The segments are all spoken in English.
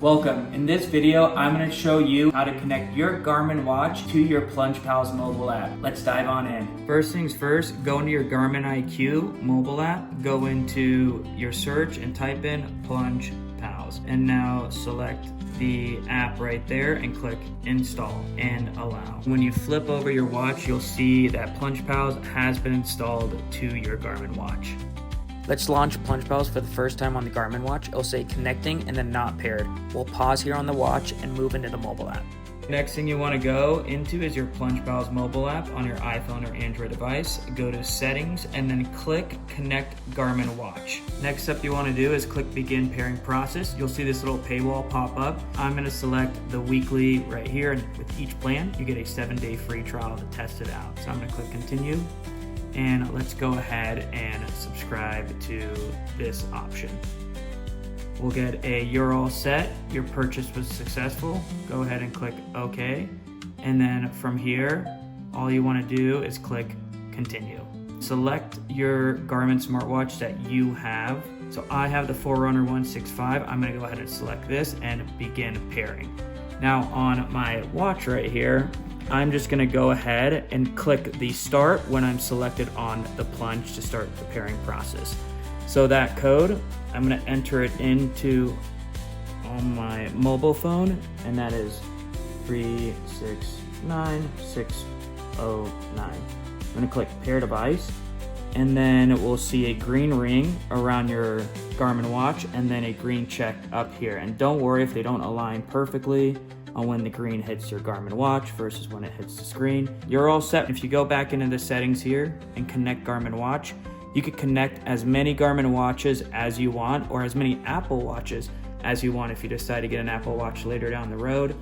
Welcome. In this video, I'm going to show you how to connect your Garmin watch to your PlungePalz mobile app. Let's dive on in. First things first, go into your Garmin IQ mobile app, go into your search and type in PlungePalz. And now select the app right there and click install and allow. When you flip over your watch, you'll see that PlungePalz has been installed to your Garmin watch. Let's launch PlungePalz for the first time on the Garmin watch. It'll say connecting and then not paired. We'll pause here on the watch and move into the mobile app. Next thing you want to go into is your PlungePalz mobile app on your iPhone or Android device. Go to settings and then click connect Garmin watch. Next up you want to do is click begin pairing process. You'll see this little paywall pop up. I'm going to select the weekly right here, and with each plan you get a 7-day free trial to test it out. So I'm going to click continue. And let's go ahead and subscribe to this option. We'll get a "you're all set, your purchase was successful." Go ahead and click OK. And then from here, all you want to do is click continue. Select your Garmin smartwatch that you have. So I have the Forerunner 165. I'm going to go ahead and select this and begin pairing. Now on my watch right here, I'm just going to go ahead and click the start when I'm selected on the Plunge to start the pairing process. So that code, I'm going to enter it into on my mobile phone, and that is 369609. I'm going to click pair device, and then we'll see a green ring around your Garmin watch and then a green check up here. And don't worry if they don't align perfectly on when the green hits your Garmin watch versus when it hits the screen. You're all set. If you go back into the settings here and connect Garmin watch, you can connect as many Garmin watches as you want, or as many Apple watches as you want if you decide to get an Apple watch later down the road.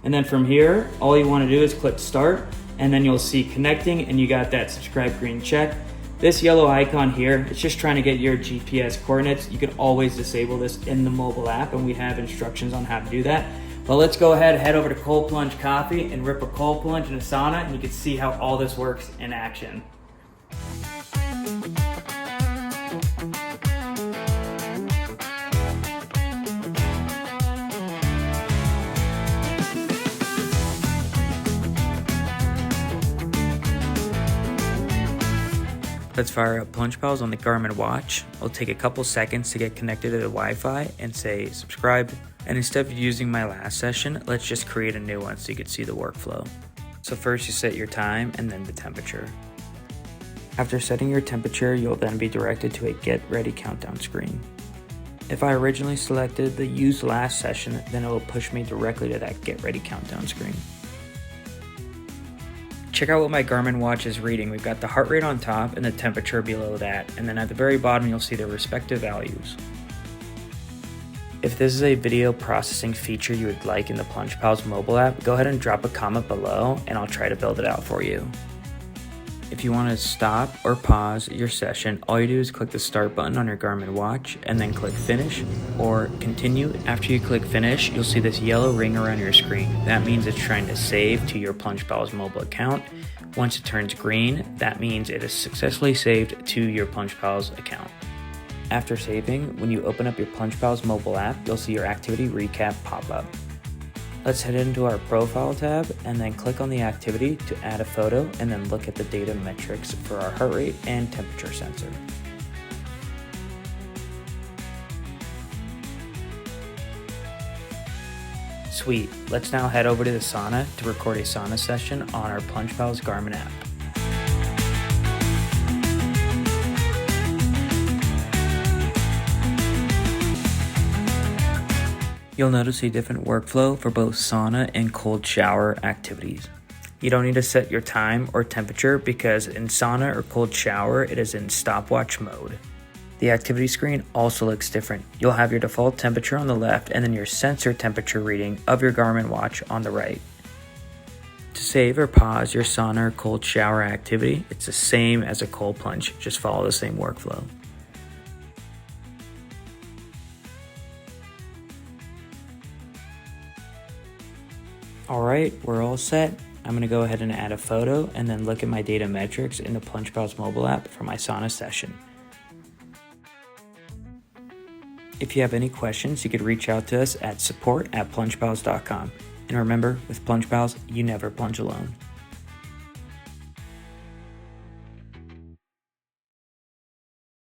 And then from here, all you want to do is click start, and then you'll see connecting, and you got that subscribe green check. This yellow icon here, it's just trying to get your GPS coordinates. You can always disable this in the mobile app, and we have instructions on how to do that. Well, let's go ahead, head over to Cold Plunge Coffee and rip a cold plunge in a sauna, and you can see how all this works in action. Let's fire up PlungePalz on the Garmin watch. It'll take a couple seconds to get connected to the Wi-Fi and say subscribe. And instead of using my last session, let's just create a new one so you can see the workflow. So first you set your time and then the temperature. After setting your temperature, you'll then be directed to a get ready countdown screen. If I originally selected the use last session, then it will push me directly to that get ready countdown screen. Check out what my Garmin watch is reading. We've got the heart rate on top and the temperature below that, and then at the very bottom you'll see their respective values. If this is a video processing feature you would like in the PlungePalz mobile app, go ahead and drop a comment below and I'll try to build it out for you. If you want to stop or pause your session, all you do is click the start button on your Garmin watch and then click finish or continue. After you click finish, you'll see this yellow ring around your screen. That means it's trying to save to your PlungePalz mobile account. Once it turns green, that means it is successfully saved to your PlungePalz account. After saving, when you open up your PlungePalz mobile app, you'll see your activity recap pop up. Let's head into our profile tab and then click on the activity to add a photo, and then look at the data metrics for our heart rate and temperature sensor. Sweet, let's now head over to the sauna to record a sauna session on our PlungePalz Garmin app. You'll notice a different workflow for both sauna and cold shower activities. You don't need to set your time or temperature because in sauna or cold shower, it is in stopwatch mode. The activity screen also looks different. You'll have your default temperature on the left and then your sensor temperature reading of your Garmin watch on the right. To save or pause your sauna or cold shower activity, it's the same as a cold plunge, just follow the same workflow. Alright, we're all set. I'm going to go ahead and add a photo and then look at my data metrics in the PlungePalz mobile app for my sauna session. If you have any questions, you could reach out to us at support@plungepalz.com. And remember, with PlungePalz, you never plunge alone.